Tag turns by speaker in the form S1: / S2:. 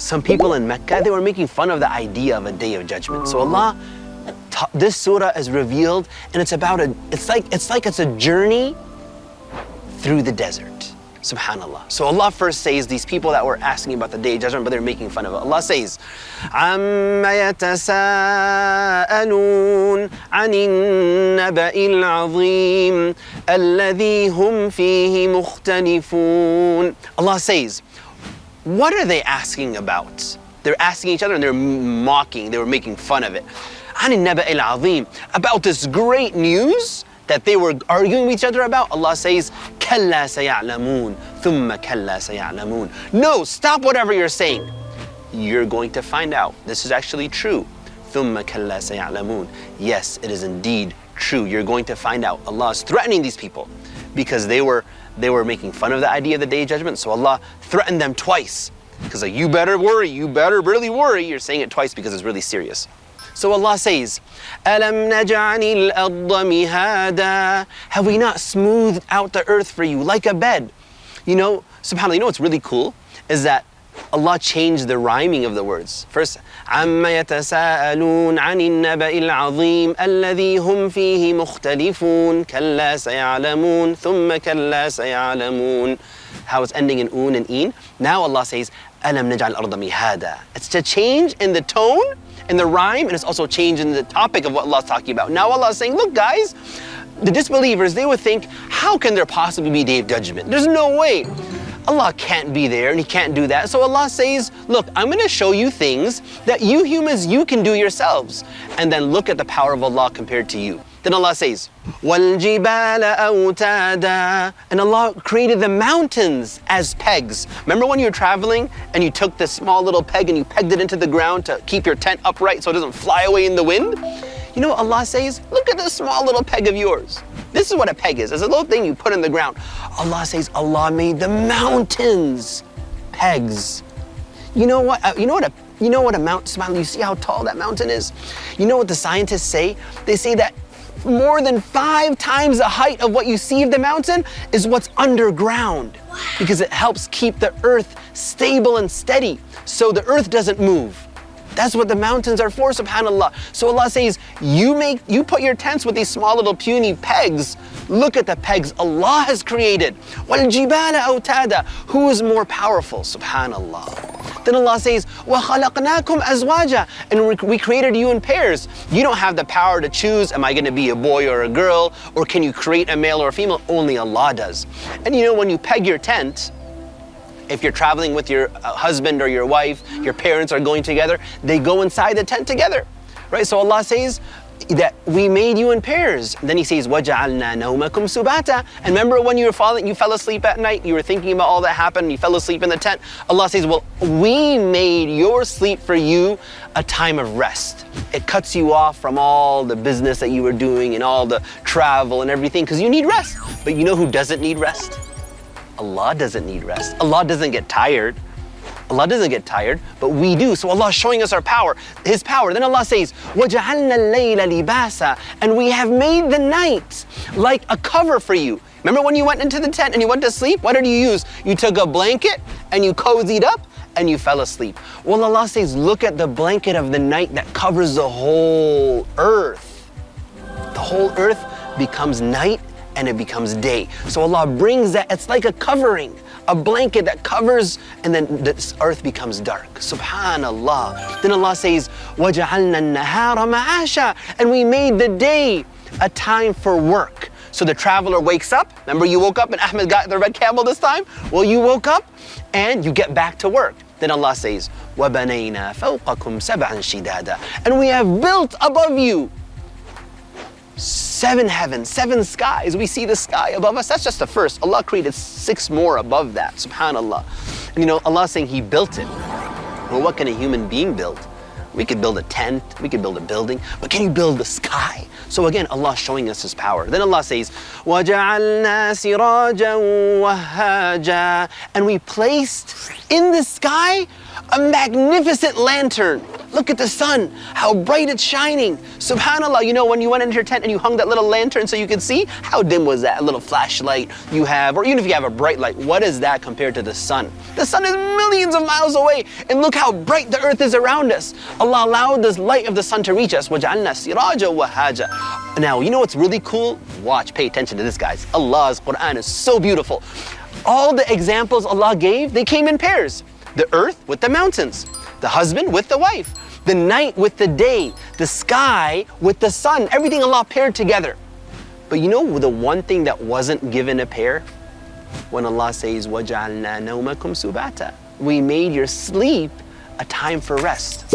S1: some people in Mecca, they were making fun of the idea of a day of judgment. So Allah, this surah is revealed, and it's about it's like it's a journey through the desert. Subhanallah. So Allah first says these people that were asking about the day of judgment, but they're making fun of it. Allah says, عَمَّ يَتَسَاءَلُونَ عَنِ النَّبَإِ الْعَظِيمِ الَّذِي هُمْ فِيهِ مُخْتَلِفُونَ. Allah says, what are they asking about? They're asking each other and they're mocking, they were making fun of it. عَنِ النَّبَإِ الْعَظِيمِ. About this great news that they were arguing with each other about. Allah says, كَلَّا سَيَعْلَمُونَ ثُمَّ كَلَّا سَيَعْلَمُونَ. No, stop whatever you're saying. You're going to find out. This is actually true. ثُمَّ كَلَّا سَيَعْلَمُونَ. Yes, it is indeed true. You're going to find out. Allah is threatening these people because they were making fun of the idea of the Day of Judgment. So Allah threatened them twice. Because like, you better worry, you better really worry. You're saying it twice because it's really serious. So Allah says, أَلَمْ نَجْعَلِ الْأَرْضَ مِهَادًا. Have we not smoothed out the earth for you like a bed? You know, subhanAllah, you know what's really cool? Is that Allah changed the rhyming of the words. First, عَمَّ يَتَسَاءَلُونَ عَنِ النَّبَإِ الْعَظِيمِ الَّذِي هُمْ فِيهِ مُخْتَلِفُونَ كَلَّا سَيَعْلَمُونَ ثُمَّ كَلَّا سَيَعْلَمُونَ. How it's ending in un and een. Now Allah says, أَلَمْ نَجْعَلِ الْأَرْضَ مِهَادًا. It's a change in the tone, in the rhyme, and it's also changed in the topic of what Allah's talking about. Now Allah is saying, look guys, the disbelievers, they would think, how can there possibly be Day of Judgment? There's no way. Allah can't be there and He can't do that. So Allah says, look, I'm going to show you things that you humans, you can do yourselves. And then look at the power of Allah compared to you. Then Allah says, وَالْجِبَالَ أَوْتَادًا. And Allah created the mountains as pegs. Remember when you were traveling and you took this small little peg and you pegged it into the ground to keep your tent upright so it doesn't fly away in the wind? You know what Allah says? Look at this small little peg of yours. This is what a peg is. It's a little thing you put in the ground. Allah says Allah made the mountains pegs. You know what a mountain, subhanAllah, you see how tall that mountain is? You know what the scientists say? They say that more than 5 times the height of what you see of the mountain is what's underground. Wow. Because it helps keep the earth stable and steady so the earth doesn't move. That's what the mountains are for, subhanAllah. So Allah says, you put your tents with these small little puny pegs. Look at the pegs Allah has created. وَالْجِبَالَ أَوْتَادًا. Who is more powerful, subhanAllah? Then Allah says, وَخَلَقْنَاكُمْ أَزْوَاجًا. And we created you in pairs. You don't have the power to choose, am I going to be a boy or a girl? Or can you create a male or a female? Only Allah does. And you know, when you peg your tent, if you're traveling with your husband or your wife, your parents are going together, they go inside the tent together, right? So Allah says that we made you in pairs. And then He says, وَجَعَلْنَا نَوْمَكُمْ سُبَاتًا. And remember when you fell asleep at night, you were thinking about all that happened, and you fell asleep in the tent. Allah says, well, we made your sleep for you a time of rest. It cuts you off from all the business that you were doing and all the travel and everything, because you need rest. But you know who doesn't need rest? Allah doesn't need rest. Allah doesn't get tired. Allah doesn't get tired, but we do. So Allah is showing us our power, His power. Then Allah says, وَجَعَلْنَا اللَّيْلَ لِبَاسًا. And we have made the night like a cover for you. Remember when you went into the tent and you went to sleep? What did you use? You took a blanket and you cozied up and you fell asleep. Well, Allah says, look at the blanket of the night that covers the whole earth. The whole earth becomes night and it becomes day. So Allah brings that, it's like a covering, a blanket that covers, and then this earth becomes dark. Subhanallah. Then Allah says, وَجَعَلْنَا النَّهَارَ مَعَاشًا. And we made the day a time for work. So the traveler wakes up. Remember you woke up and Ahmed got the red camel this time? Well, you woke up and you get back to work. Then Allah says, وَبَنَيْنَا فَوْقَكُمْ سَبْعًا شِدَادًا. And we have built above you 7 heavens, 7 skies. We see the sky above us. That's just the first. Allah created 6 more above that. Subhanallah. And you know, Allah is saying He built it. Well, what can a human being build? We could build a tent, we could build a building, but can you build the sky? So again, Allah is showing us His power. Then Allah says, وَجَعَلْنَا سِرَاجًا وَهَّاجًا. And we placed in the sky a magnificent lantern. Look at the sun, how bright it's shining. SubhanAllah, you know, when you went into your tent and you hung that little lantern so you could see, how dim was that little flashlight you have? Or even if you have a bright light, what is that compared to the sun? The sun is millions of miles away, and look how bright the earth is around us. Allah allowed this light of the sun to reach us. وَجَعَلْنَا سِرَاجًا وَهَاجًا. Now, you know what's really cool? Watch, pay attention to this, guys. Allah's Quran is so beautiful. All the examples Allah gave, they came in pairs. The earth with the mountains, the husband with the wife, the night with the day, the sky with the sun, everything Allah paired together. But you know the one thing that wasn't given a pair? When Allah says, وَجَعَلْنَا نَوْمَكُمْ سُبَاتًا. We made your sleep a time for rest.